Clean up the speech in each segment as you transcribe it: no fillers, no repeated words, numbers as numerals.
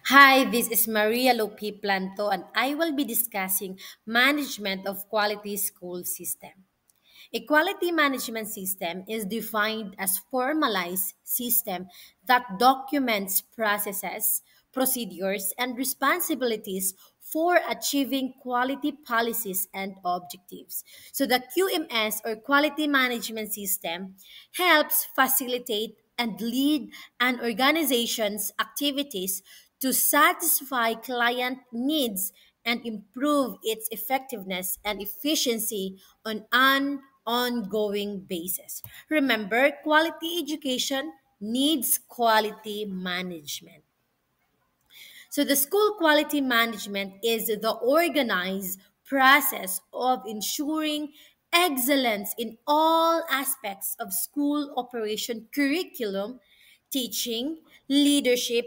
Hi, this is Maria Lopi Planto, and I will be discussing management of quality school system. A quality management system is defined as formalized system that documents processes, procedures, and responsibilities for achieving quality policies and objectives. So the QMS or quality management system helps facilitate and lead an organization's activities to satisfy client needs and improve its effectiveness and efficiency on an ongoing basis. Remember, quality education needs quality management. So, the school quality management is the organized process of ensuring excellence in all aspects of school operation, curriculum, teaching, leadership,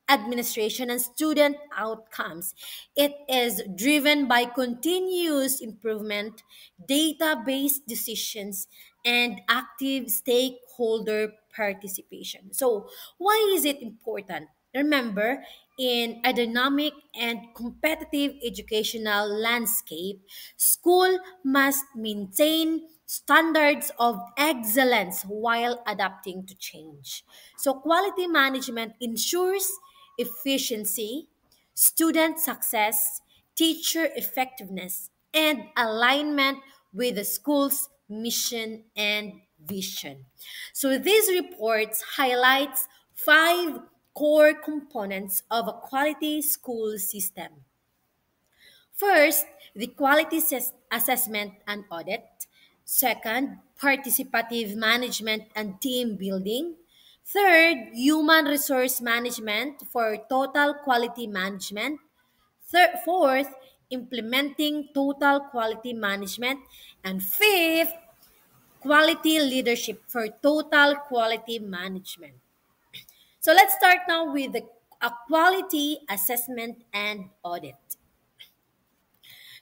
administration, and student outcomes. It is driven by continuous improvement, data based decisions, and active stakeholder participation. So, why is it important? Remember, in a dynamic and competitive educational landscape, school must maintain standards of excellence while adapting to change. So, quality management ensures efficiency, student success, teacher effectiveness, and alignment with the school's mission and vision. So these reports highlights five core components of a quality school system. First, the quality assessment and audit. Second, participative management and team building. Third, human resource management for total quality management. Fourth, implementing total quality management. And fifth, quality leadership for total quality management. So let's start now with a quality assessment and audit.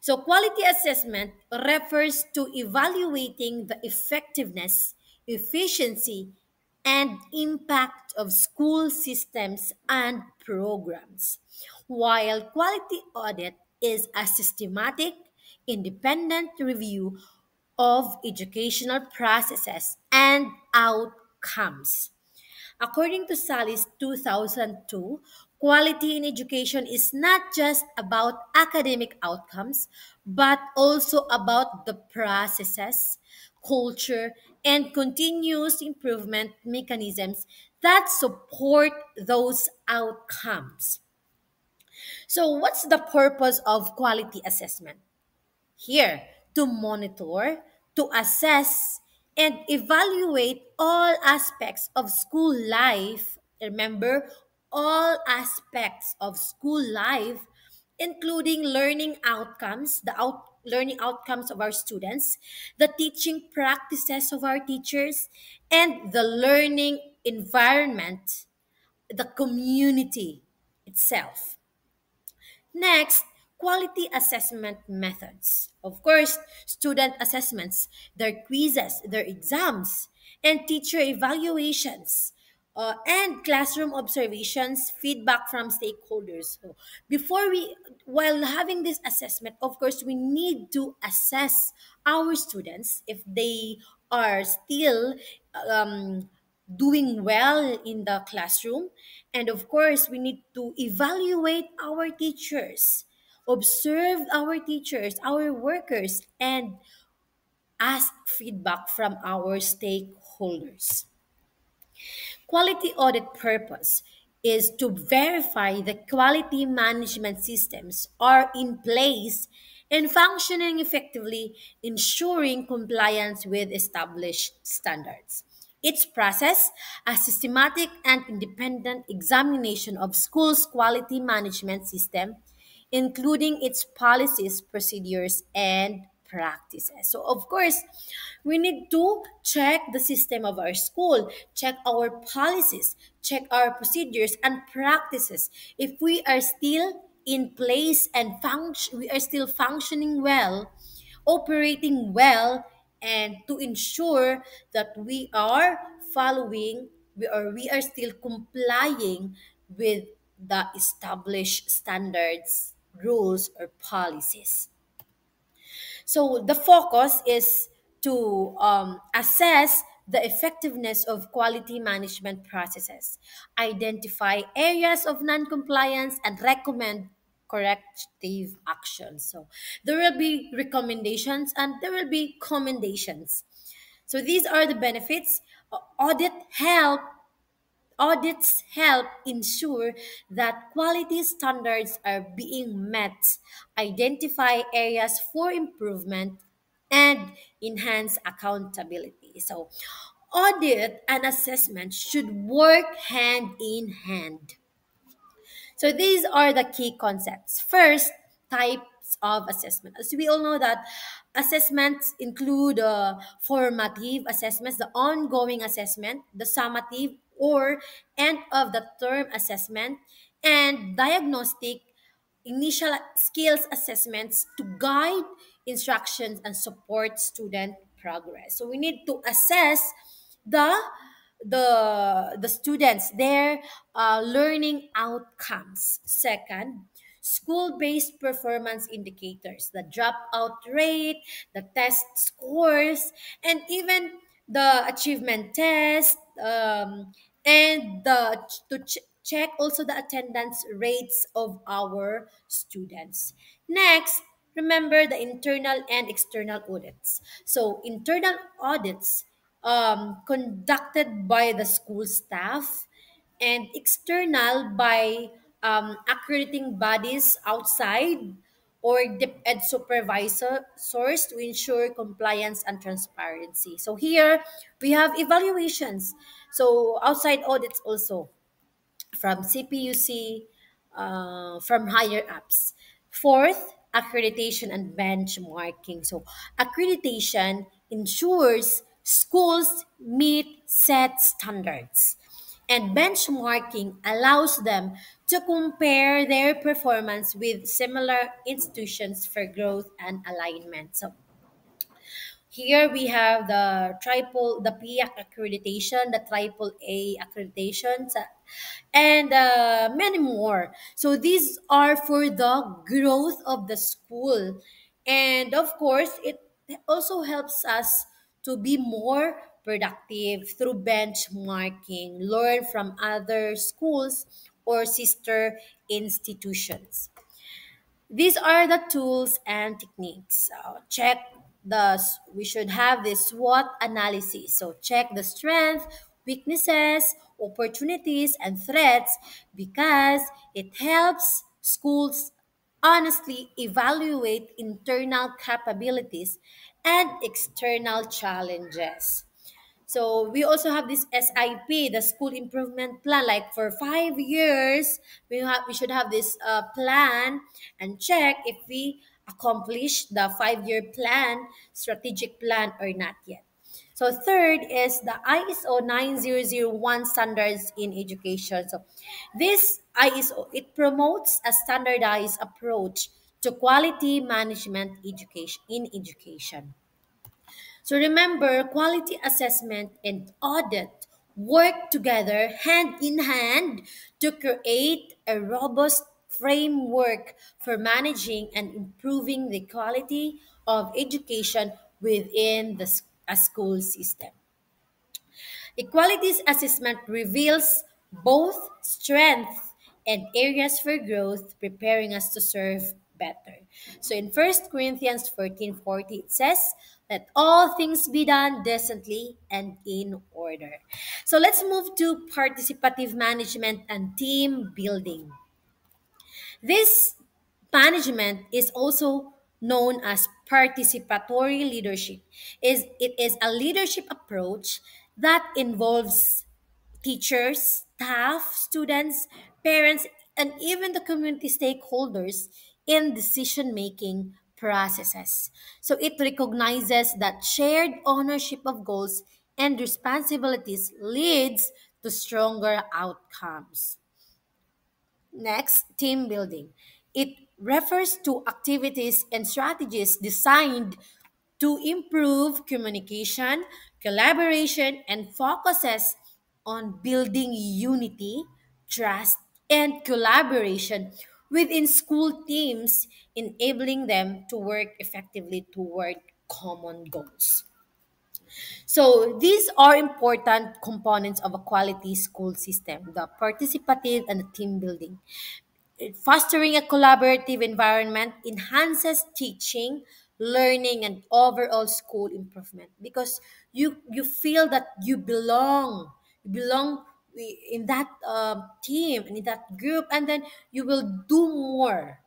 So, quality assessment refers to evaluating the effectiveness, efficiency, and impact of school systems and programs, while quality audit is a systematic, independent review of educational processes and outcomes. According to Salis 2002, quality in education is not just about academic outcomes, but also about the processes, culture, and continuous improvement mechanisms that support those outcomes. So, what's the purpose of quality assessment? Here, to monitor, to assess, and evaluate all aspects of school life. Remember, all aspects of school life, including learning outcomes, learning outcomes of our students, the teaching practices of our teachers, and the learning environment, the community itself. Next, quality assessment methods. Of course, student assessments, their quizzes, their exams, and teacher evaluations, and classroom observations, feedback from stakeholders. So while having this assessment, of course, we need to assess our students if they are still um, doing well in the classroom. And of course, we need to evaluate our teachers, observe our teachers, our workers, and ask feedback from our stakeholders. Quality audit purpose is to verify the quality management systems are in place and functioning effectively, ensuring compliance with established standards. Its process, a systematic and independent examination of schools' quality management system, including its policies, procedures, and practices. So, of course, we need to check the system of our school, check our policies, check our procedures and practices. If we are still in place and we are still functioning well, operating well, and to ensure that we are following we are still complying with the established standards, rules, or policies. So the focus is to assess the effectiveness of quality management processes, identify areas of non-compliance, and recommend corrective actions. So there will be recommendations and there will be commendations. So these are the benefits. Audits help ensure that quality standards are being met, identify areas for improvement, and enhance accountability. So, audit and assessment should work hand in hand. So these are the key concepts. First, types of assessment. As we all know that assessments include formative assessments, the ongoing assessment, the summative or end of the term assessment, and diagnostic initial skills assessments to guide instructions and support student progress. So we need to assess the the students their learning outcomes. Second, school-based performance indicators, the dropout rate, the test scores, and even the achievement test, and check also the attendance rates of our students. Next, remember the internal and external audits. So internal audits conducted by the school staff, and external by accrediting bodies outside or ed supervisor source to ensure compliance and transparency. So here we have evaluations. So outside audits also from CPUC, from higher ups. Fourth, accreditation and benchmarking. So, accreditation ensures schools meet set standards, and benchmarking allows them to compare their performance with similar institutions for growth and alignment. So, here we have the PIAC accreditation, the triple A accreditations, and many more. So these are for the growth of the school. And of course, it also helps us to be more productive through benchmarking, learn from other schools or sister institutions. These are the tools and techniques. Check we should have this SWOT analysis. So check the strength, weaknesses, opportunities, and threats because it helps schools honestly evaluate internal capabilities and external challenges. So we also have this SIP, the school improvement plan. Like for 5 years, we should have this plan and check if we accomplish the 5 year plan, strategic plan or not yet. So third is the ISO 9001 standards in education. So this ISO, it promotes a standardized approach to quality management education in education. So remember, quality assessment and audit work together hand in hand to create a robust framework for managing and improving the quality of education within a school system. Equalities assessment reveals both strength and areas for growth, preparing us to serve better. So in 1 Corinthians 14:40, it says, let all things be done decently and in order. So let's move to participative management and team building. This management is also known as participatory leadership. It is a leadership approach that involves teachers, staff, students, parents, and even the community stakeholders in decision making processes. So it recognizes that shared ownership of goals and responsibilities leads to stronger outcomes. Next, team building. It refers to activities and strategies designed to improve communication, collaboration, and focuses on building unity, trust, and collaboration within school teams, enabling them to work effectively toward common goals. So these are important components of a quality school system: the participative and the team building. Fostering a collaborative environment enhances teaching, learning, and overall school improvement, because you feel that you belong in that team and in that group, and then you will do more.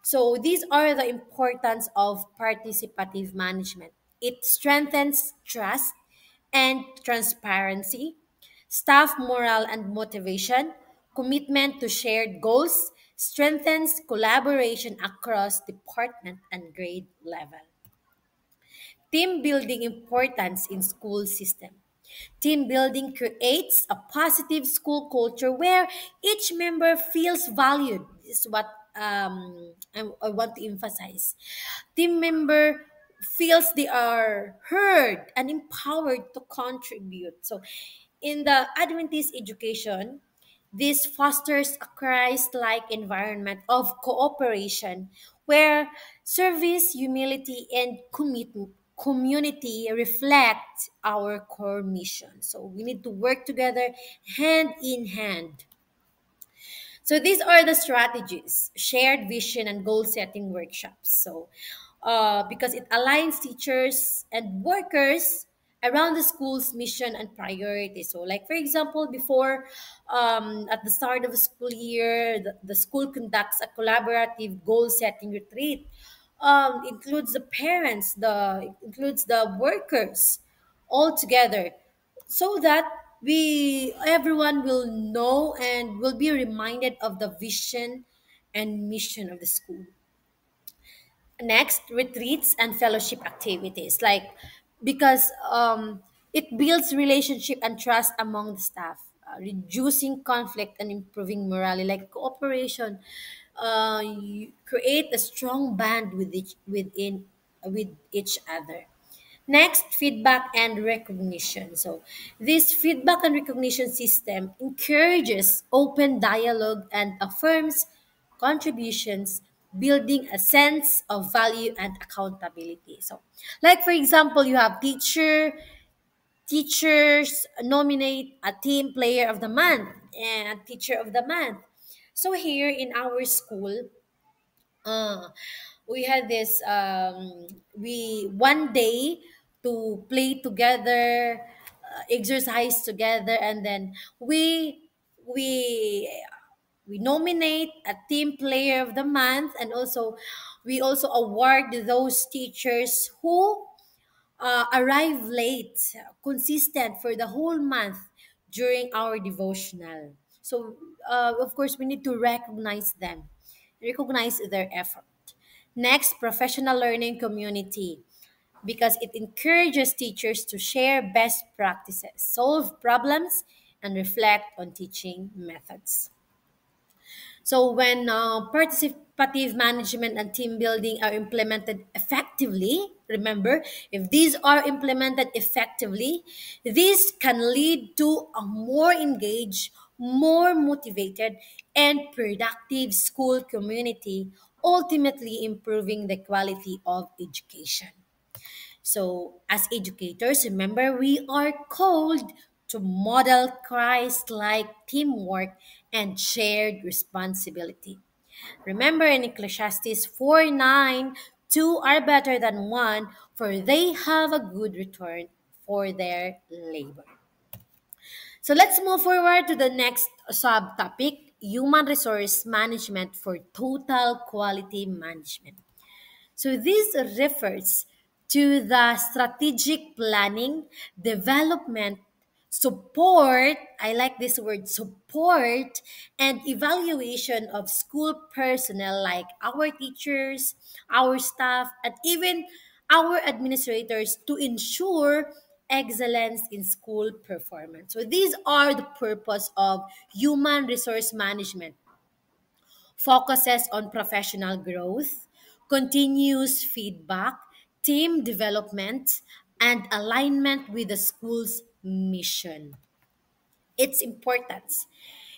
So these are the importance of participative management. It strengthens trust and transparency, staff morale and motivation, commitment to shared goals, strengthens collaboration across department and grade level. Team building importance in school system. Team building creates a positive school culture where each member feels valued. This is what I want to emphasize. Team member feels they are heard and empowered to contribute. So, in the Adventist education, this fosters a Christ like environment of cooperation where service, humility, and community reflect our core mission. So we need to work together hand in hand. So these are the strategies: shared vision and goal setting workshops. So because it aligns teachers and workers around the school's mission and priorities. So like for example, before at the start of the school year, the school conducts a collaborative goal setting retreat. Includes the parents, the includes the workers all together, so that we everyone will know and will be reminded of the vision and mission of the school. Next, retreats and fellowship activities, like because it builds relationship and trust among the staff, reducing conflict and improving morale, like cooperation. You create a strong band with each other. Next, feedback and recognition. So, this feedback and recognition system encourages open dialogue and affirms contributions, building a sense of value and accountability. So, like for example, you have teachers nominate a team player of the month and a teacher of the month. So here in our school, uh, we had this we one day to play together, exercise together, and then we we nominate a team player of the month, and also we also award those teachers who arrive late, consistent for the whole month during our devotional. So, of course, we need to recognize them, recognize their effort. Next, professional learning community, because it encourages teachers to share best practices, solve problems, and reflect on teaching methods. So when participative management and team building are implemented effectively, remember, if these are implemented effectively, this can lead to a more engaged, more motivated, and productive school community, ultimately improving the quality of education. So, as educators, remember we are called to model Christ like teamwork and shared responsibility. Remember in Ecclesiastes 4:9, two are better than one, for they have a good return for their labor. So let's move forward to the next subtopic: human resource management for total quality management. So this refers to the strategic planning, development, support, I like this word support, and evaluation of school personnel like our teachers, our staff, and even our administrators to ensure excellence in school performance. So these are the purpose of human resource management: focuses on professional growth, continuous feedback, team development, and alignment with the school's mission. Its importance: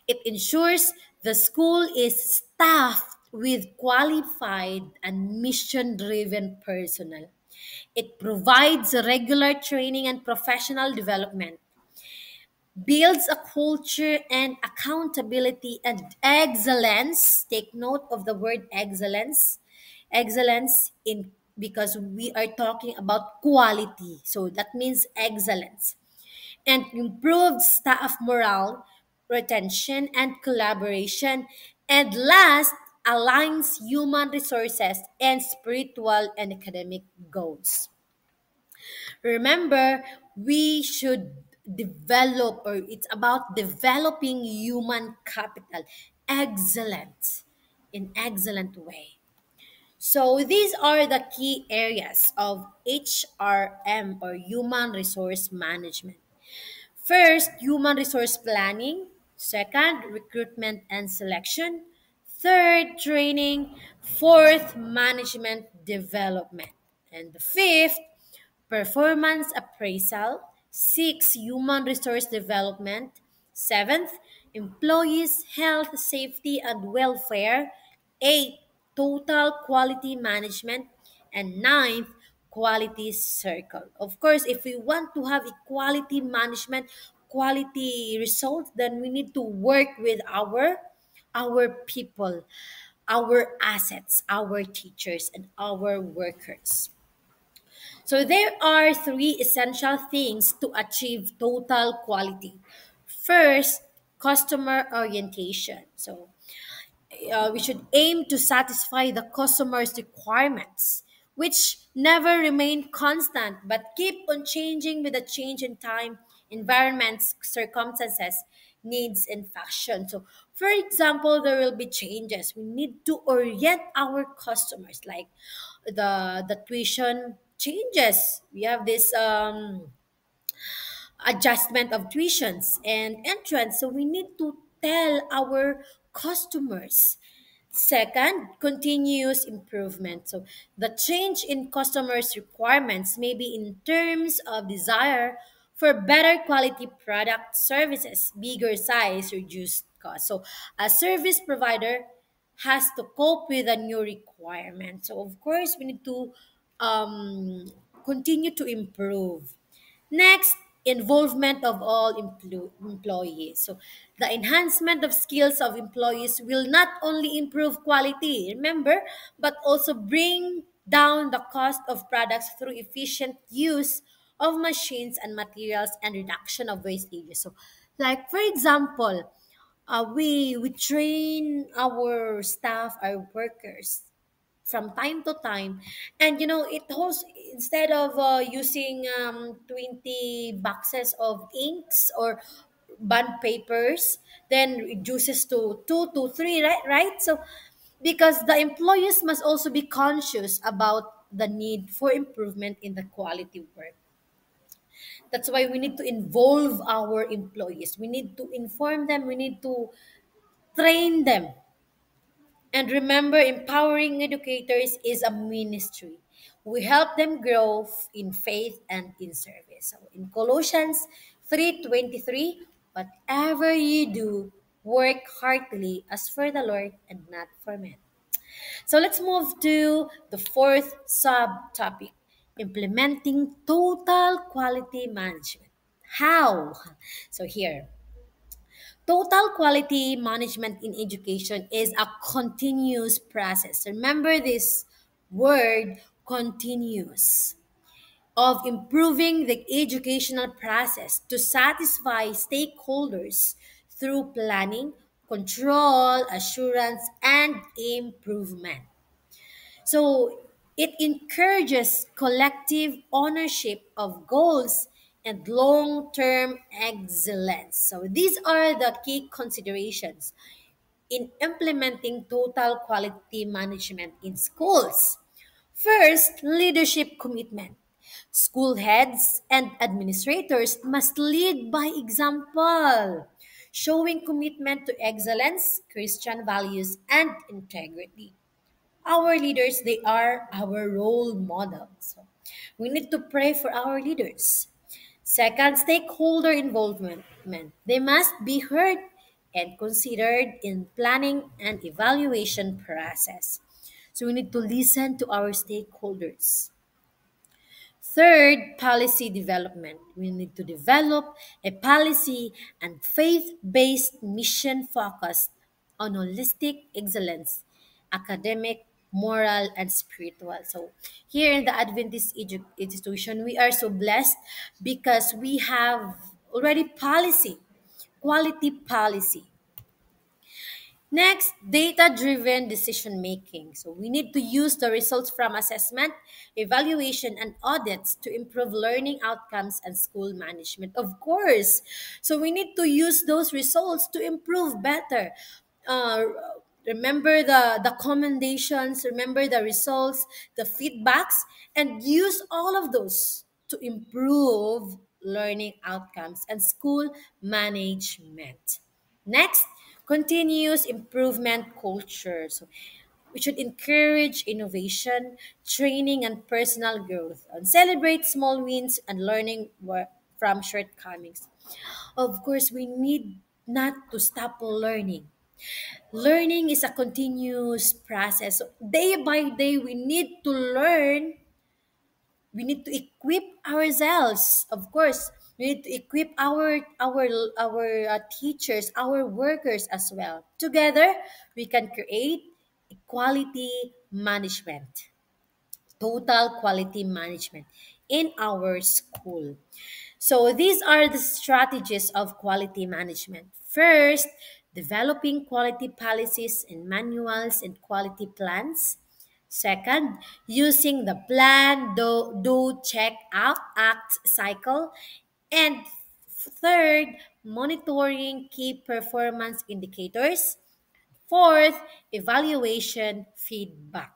it ensures The school is staffed with qualified and mission driven personnel. It provides regular training and professional development, builds a culture and accountability and excellence. Take note of the word excellence. Excellence in because we are talking about quality. So that means excellence. And improved staff morale, retention, and collaboration. And last, aligns human resources and spiritual and academic goals. Remember, we should develop, or it's about developing human capital excellent in excellent way. So these are the key areas of HRM, or human resource management. First, human resource planning. Second, recruitment and selection. Third, training. Fourth, management development. And the fifth, performance appraisal. Six, human resource development. Seventh, employees' health, safety, and welfare. Eight, total quality management. And ninth, quality circle. Of course, if we want to have a quality management, quality results, then we need to work with our people, our assets, our teachers, and our workers. So there are three essential things to achieve total quality. First, customer orientation. So we should aim to satisfy the customer's requirements, which never remain constant but keep on changing with the change in time, environments, circumstances, needs, and fashion. So, for example, there will be changes. We need to orient our customers, like the tuition changes. We have this adjustment of tuitions and entrance. So we need to tell our customers. Second, continuous improvement. So the change in customers' requirements may be in terms of desire for better quality product services, bigger size, reduced cost. So a service provider has to cope with a new requirement. So of course we need to continue to improve. Next, involvement of all employees. So, the enhancement of skills of employees will not only improve quality, remember, but also bring down the cost of products through efficient use of machines and materials and reduction of wastages. So, like for example, we train our staff, our workers from time to time, and it holds, instead of using 20 boxes of inks or bond papers, then reduces to 2 to 3, right? So because the employees must also be conscious about the need for improvement in the quality work. That's why we need to involve our employees, we need to inform them, we need to train them. And remember, empowering educators is a ministry. We help them grow in faith and in service. So in Colossians 3:23, whatever you do, work heartily as for the Lord and not for men. So let's move to the fourth subtopic, implementing total quality management. How? So here, total quality management in education is a continuous process. Remember this word, continuous, of improving the educational process to satisfy stakeholders through planning, control, assurance, and improvement. So it encourages collective ownership of goals and long term excellence. So these are the key considerations in implementing total quality management in schools. First, leadership commitment. School heads and administrators must lead by example, showing commitment to excellence, Christian values, and integrity. Our leaders, they are our role models. So we need to pray for our leaders. Second, stakeholder involvement. They must be heard and considered in planning and evaluation process. So we need to listen to our stakeholders. Third, policy development. We need to develop a policy and faith based mission focused on holistic excellence, academic, moral, and spiritual. So, here in the Adventist institution, we are so blessed because we have already policy, quality policy. Next, data driven decision making. So we need to use the results from assessment, evaluation, and audits to improve learning outcomes and school management. Of course. So we need to use those results to improve better. Uh, remember the commendations, remember the results, the feedbacks, and use all of those to improve learning outcomes and school management. Next, continuous improvement culture. So we should encourage innovation, training, and personal growth, and celebrate small wins and learning from shortcomings. Of course, we need not to stop learning. Learning is a continuous process. So day by day, we need to learn. We need to equip ourselves, of course. We need to equip our teachers, our workers as well. Together we can create quality management, total quality management in our school. So these are the strategies of quality management. First, developing quality policies and manuals and quality plans. Second, using the plan, do, check, out, act cycle. And third, monitoring key performance indicators. Fourth, evaluation feedback.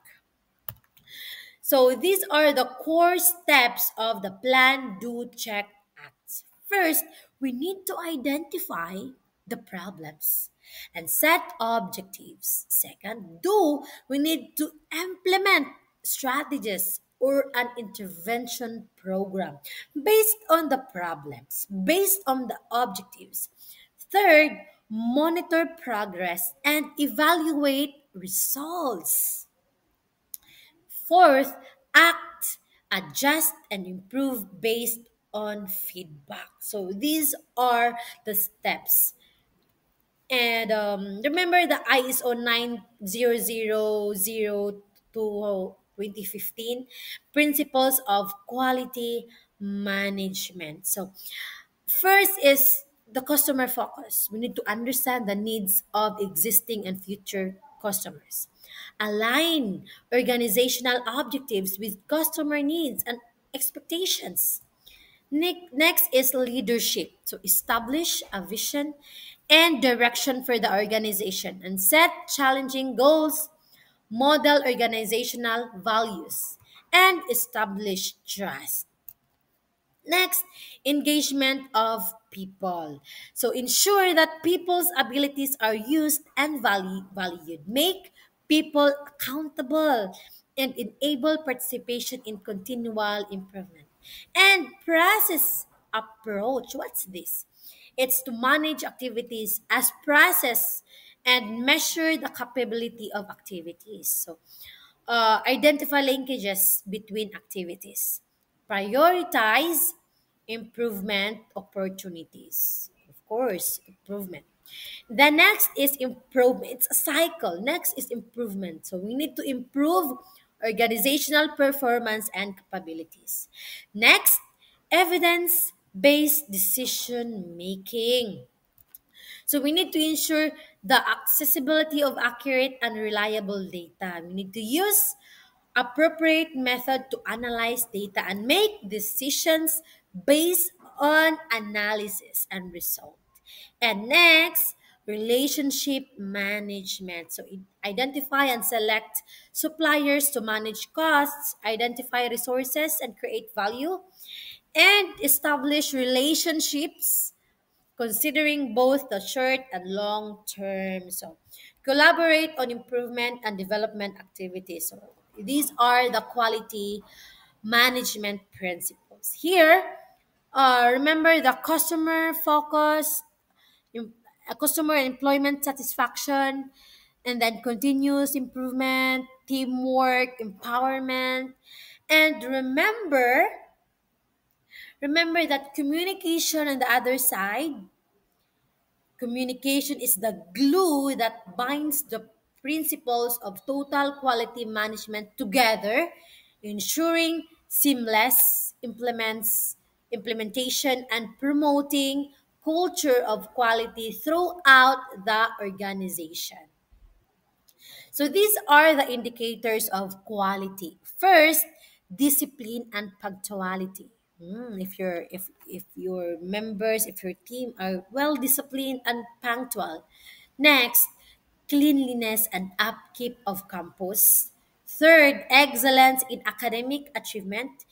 So these are the core steps of the plan, do, check, act. First, we need to identify the problems and set objectives. Second, do, we need to implement strategies or an intervention program based on the problems, based on the objectives. Third, monitor progress and evaluate results. Fourth, act, adjust, and improve based on feedback. So these are the steps. And remember the ISO 9000 2015 principles of quality management. So first is the customer focus. We need to understand the needs of existing and future customers. Align organizational objectives with customer needs and expectations. Next is leadership. So establish a vision and direction for the organization and set challenging goals, model organizational values, and establish trust. Next, engagement of people. So ensure that people's abilities are used and valued. Make people accountable and enable participation in continual improvement. And process approach. What's this? It's to manage activities as process and measure the capability of activities. So identify linkages between activities. Prioritize improvement opportunities. Of course, improvement. The next is improvement. It's a cycle. Next is improvement. So we need to improve organizational performance and capabilities. Next, evidence based decision making. So we need to ensure the accessibility of accurate and reliable data. We need to use appropriate method to analyze data and make decisions based on analysis and result. And next, relationship management. So identify and select suppliers to manage costs, identify resources and create value, and establish relationships considering both the short and long term. So, collaborate on improvement and development activities. So, these are the quality management principles. Here, remember the customer focus, im- customer and employment satisfaction, and then continuous improvement, teamwork, empowerment. And remember that communication on the other side, communication is the glue that binds the principles of total quality management together, ensuring seamless implementation and promoting culture of quality throughout the organization. So these are the indicators of quality. First, discipline and punctuality. If your members, if your team are well disciplined and punctual. Next, cleanliness and upkeep of campus. Third, excellence in academic achievement.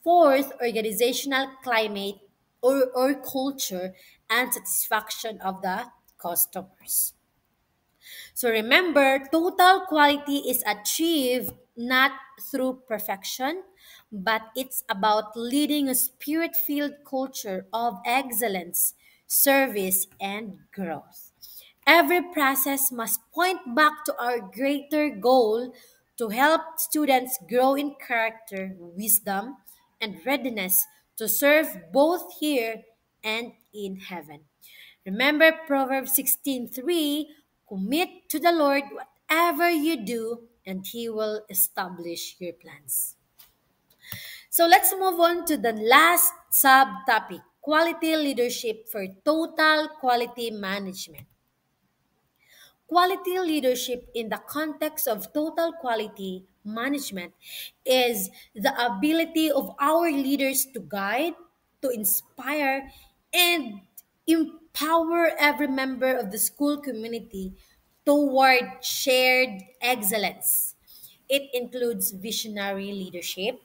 Fourth, organizational climate or culture and satisfaction of the customers. So remember, total quality is achieved not through perfection, but it's about leading a spirit filled culture of excellence, service, and growth. Every process must point back to our greater goal to help students grow in character, wisdom, and readiness to serve both here and in heaven. Remember Proverbs 16:3, commit to the Lord whatever you do and he will establish your plans. So let's move on to the last subtopic, quality leadership for total quality management. Quality leadership in the context of total quality management is the ability of our leaders to guide, to inspire, and empower every member of the school community toward shared excellence. It includes visionary leadership,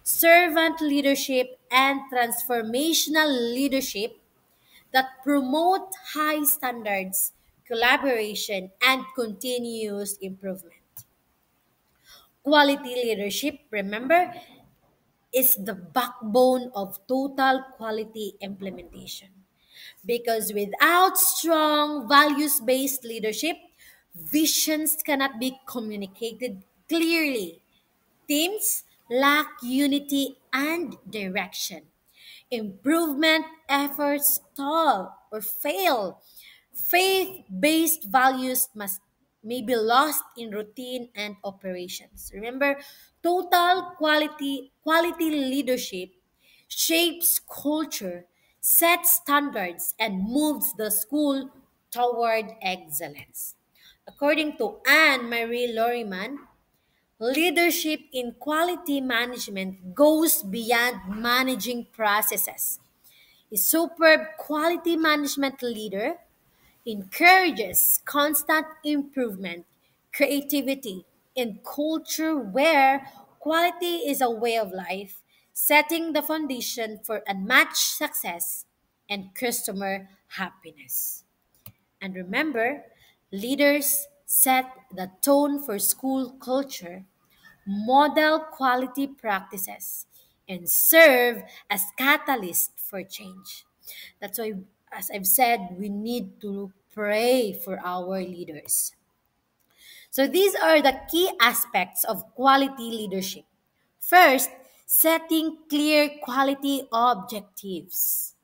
servant leadership, and transformational leadership that promote high standards, collaboration, and continuous improvement. Quality leadership, remember, is the backbone of total quality implementation. Because without strong values based leadership, visions cannot be communicated clearly. Teams lack unity and direction. Improvement efforts stall or fail. Faith-based values must may be lost in routine and operations. Remember, total quality leadership shapes culture, sets standards, and moves the school toward excellence. According to Anne Marie Loriman, leadership in quality management goes beyond managing processes. A superb quality management leader encourages constant improvement, creativity, and culture where quality is a way of life, setting the foundation for unmatched success and customer happiness. And remember, leaders set the tone for school culture, model quality practices, and serve as catalyst for change. That's why, as I've said, we need to pray for our leaders. So these are the key aspects of quality leadership. First, setting clear quality objectives.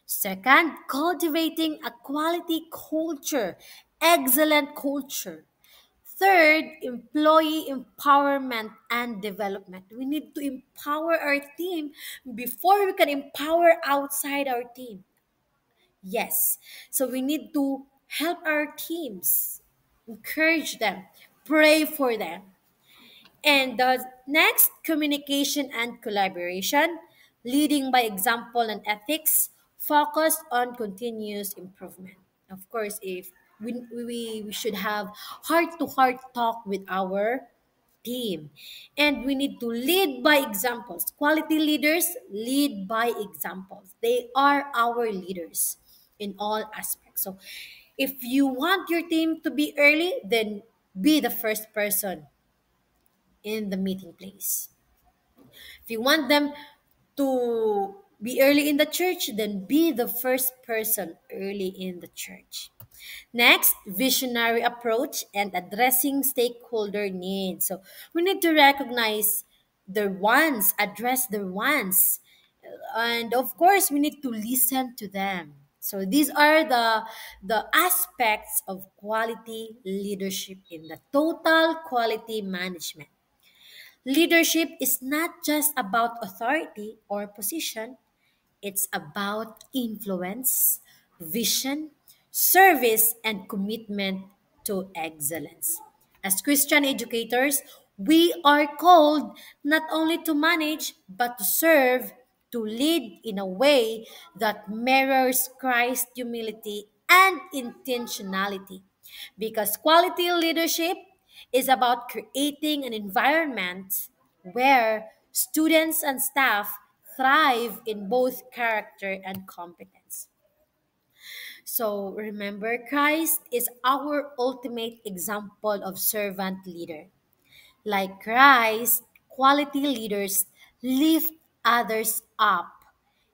Second, cultivating a quality culture, excellent culture. Third, employee empowerment and development. We need to empower our team before we can empower outside our team. Yes. So we need to help our teams, encourage them, pray for them. And the next, communication and collaboration, leading by example and ethics, focused on continuous improvement. Of course, if we should have heart to heart talk with our team. And we need to lead by examples. Quality leaders lead by examples. They are our leaders in all aspects. So if you want your team to be early, then be the first person in the meeting place. If you want them to be early in the church, then be the first person early in the church. Next, visionary approach and addressing stakeholder needs. So we need to recognize their wants, address their wants, and of course we need to listen to them. So these are the aspects of quality leadership in the total quality management. Leadership is not just about authority or position, it's about influence, vision, service, and commitment to excellence. As Christian educators, we are called not only to manage, but to serve, to lead in a way that mirrors Christ's humility and intentionality. Because quality leadership is about creating an environment where students and staff thrive in both character and competence. So remember, Christ is our ultimate example of servant leader. Like Christ, quality leaders lift others up,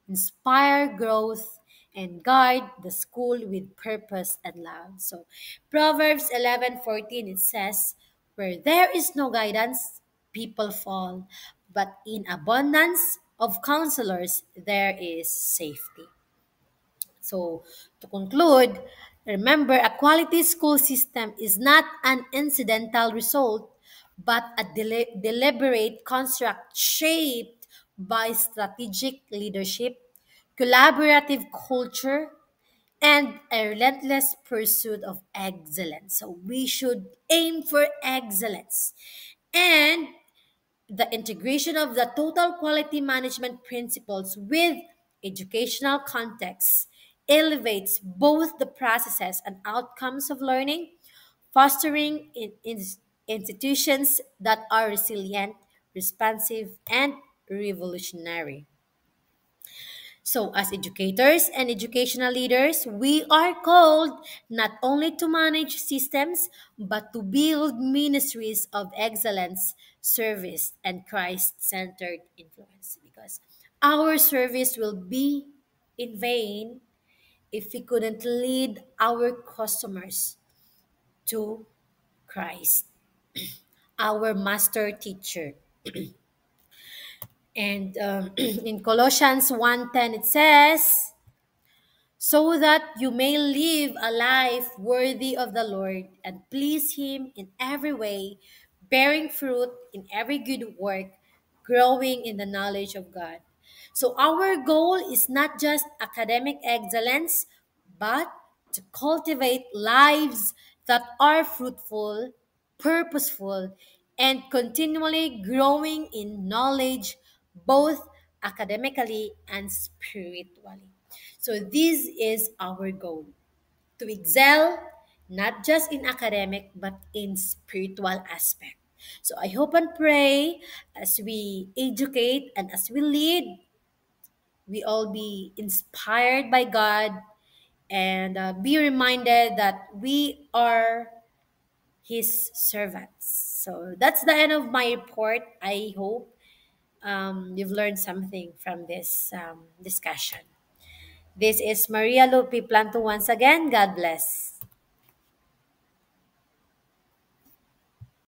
inspire growth, and guide the school with purpose and love. So Proverbs 11:14 it says, "Where there is no guidance, people fall, but in abundance of counselors there is safety." So, to conclude, remember a quality school system is not an incidental result, but a deliberate construct shaped by strategic leadership, collaborative culture, and a relentless pursuit of excellence. So, we should aim for excellence. And the integration of the total quality management principles with educational contexts elevates both the processes and outcomes of learning, fostering institutions that are resilient, responsive, and revolutionary. So, as educators and educational leaders, we are called not only to manage systems, but to build ministries of excellence, service, and Christ centered influence. Because our service will be in vain if we couldn't lead our customers to Christ, our master teacher. And in Colossians 1:10 it says, so that you may live a life worthy of the Lord and please Him in every way, bearing fruit in every good work, growing in the knowledge of God. So, our goal is not just academic excellence, but to cultivate lives that are fruitful, purposeful, and continually growing in knowledge, both academically and spiritually. So this is our goal, to excel not just in academic but in spiritual aspect. So I hope and pray as we educate and as we lead, we all be inspired by God and be reminded that we are His servants. So that's the end of my report. I hope you've learned something from this discussion. This is Maria Lupi Planto once again. God bless.